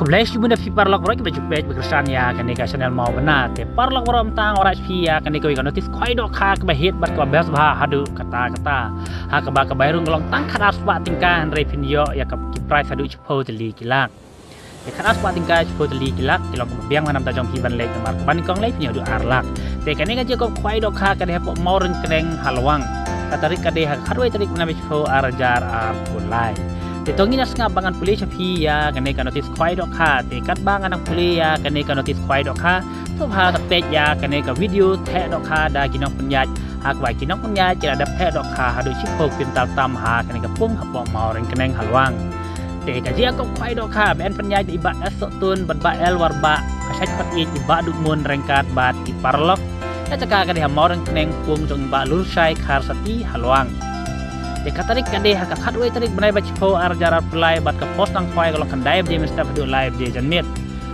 Kablais ibu na fi parlak roy baju page berkesan ya kan ka channel mau benar te parlak rom tang ora fi ya kan ko notice khoi dok kha ka hit bat ka bes ba hadu kata ha ka ba ka bairung golong tang khadas ba tingkah re pin yo ya ka price hadu chpo teli kilak te khadas ba tingkah chpo teli kilak kilok biang manam ta jong pi ban lek mar ban kong lek nyo du arlak te kan ka je ko khoi dok kha ka de po mau reng kreng halwang katarik ka de ha khadwai tarik na chpo arjar ar kulai Tongi nas nga bangan puli sa piya kanay ka notice kwai dok ha te kat bangan ang puli ya kanay ka notice kwai dok ha so ha ta pet ya kanay ka video the dok ha da kinong punyat ha kwai kinong punyat kira da the dok ha hadu chipo pintal tam ha kanay ka pung hapo mau ring kaneng halwang te ka jia ko kwai dok ha ben punyat iba esok tun ban ba el warba kasat pat iba du mun rengkat bat di parlok ta ka kanay ha mau ring kaneng pung jong ba lur sai khar sati halwang de katarik kade ha ka khatwai tarik banai ba chipo arjar apply bat ka post ang khwai kalong kandai je mesta video live je janmit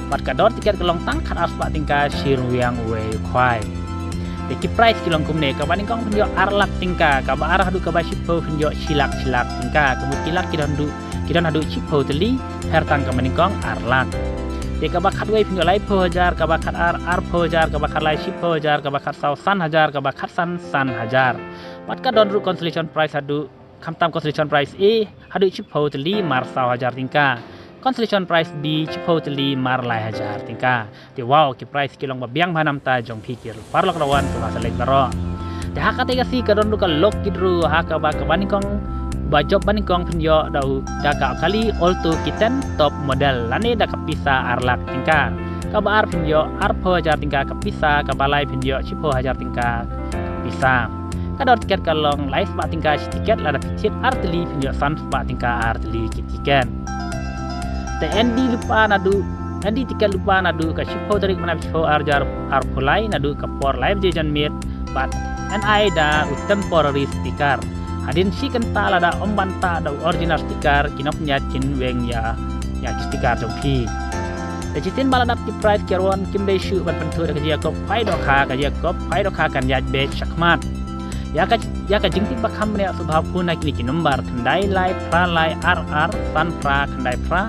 bat ka dor tiket kalong tang khat aspa tingka sirwiang we khwai de ki price kilong kumne ka baning kong penjo arlak tingka ka ba arah du ka ba chipo penjo silak tingka kemut kilak kidan hadu chipo teli her tang ka baning kong arlak de ka ba khatwai penjo lai po hajar ka ba khat ar po hajar ka ba khat lai chipo hajar ka ba khat sau san hajar ka ba khat san hajar Pat ka don ru consolation price hadu kamtam consolation price A hadu chipo teli mar 1,000 tingka consolation price B chipo teli mar 1,000 tingka ti wow ki price kilong babiang manam ta jong pikir parlok rawan tu hasalek baro de haka tega si ka don ru ka lok kidru haka ba ka banikong ba job banikong penjo dau daga kali alto kiten top model lane da kapisa arlak tingka ka ba ar penjo ar po hajar tingka kapisa ka balai penjo chipo hajar tingka bisa kadar tiket kalong live pak tingkah tiket lada tiket arteli pinjau san pak tingkah arteli tiket TND lupa nadu Andi tiket lupa nadu ka chipo tarik mana chipo arjar arpulai nadu ka por live jejan mit bat NI da temporary sticker hadin si kenta lada ombanta da original sticker kinop nyakin weng ya sticker jongpi Citin maladap di price kerwan kim dei shu ban pentu ka dia ko pai dok ha kan yaj be chakmat ya ka jingti bakam ne subhab pun nak ni number kandai lai pra lai rr san pra kandai pra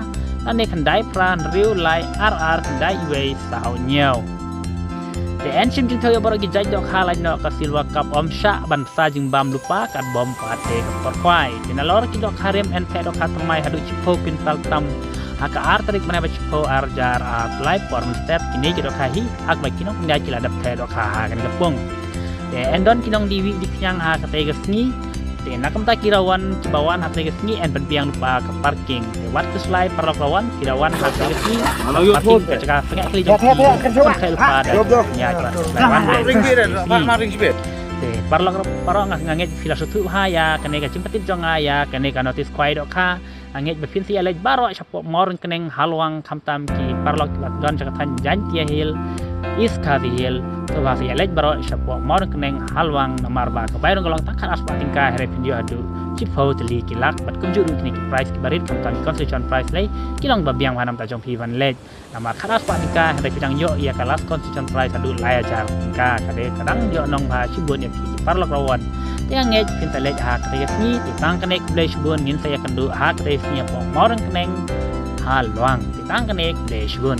ane kandai pra riu lai rr kandai we sao nyau de en sim jing thoy boragi jaj dok ha lai no ka silwa kap om sha ban sa jing bam lupa kat bom pate ka porkwai dinalor ki dok harem en fe dok ha tamai hadu chipo pintal tam haka ar tarik mana ba chipo arjar apply form step kini jidok ha hi ak ba kinong ngai kila dap the dok ha kan kapung de endon kinong diwi di kyang ha katay gasni de nakam ta kirawan cibawan ha katay gasni en penpiang lupa ke parking de wat keslai parawan kirawan ha katay gasni parking ke caka pengak kali jok katay lupa ya de parang nganget filosofi ha ya kene ka cimpatit jong ya kene ka notice kwai dok ha anget befinsi alej baro chapo morn keneng halwang kamtam ki parlok don caka tan jan tia hil is kadi hil to va si alej baro chapo morn keneng halwang nomor ba ka bayrong golong takkan aspa tingka here video adu chipo teli kilak bat kunjuru kini ki price ki barit kamtam concession price lay kilong babiang manam ta jong pi van lej nomor khalas pa tingka here pidang yo ya kalas concession price adu laya jar tingka kade kadang yo nong ha chibun ya pi parlok rawan yang ngej pintalej ha katay ni titang kanek flash bun min saya kendu ha katay ni po morang keneng halwang titang kanek flash bun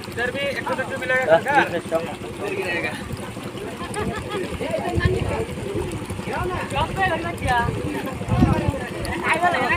इधर भी 110 मिलेगा सरकार इधर गिरेगा पे लगना क्या आएगा लेना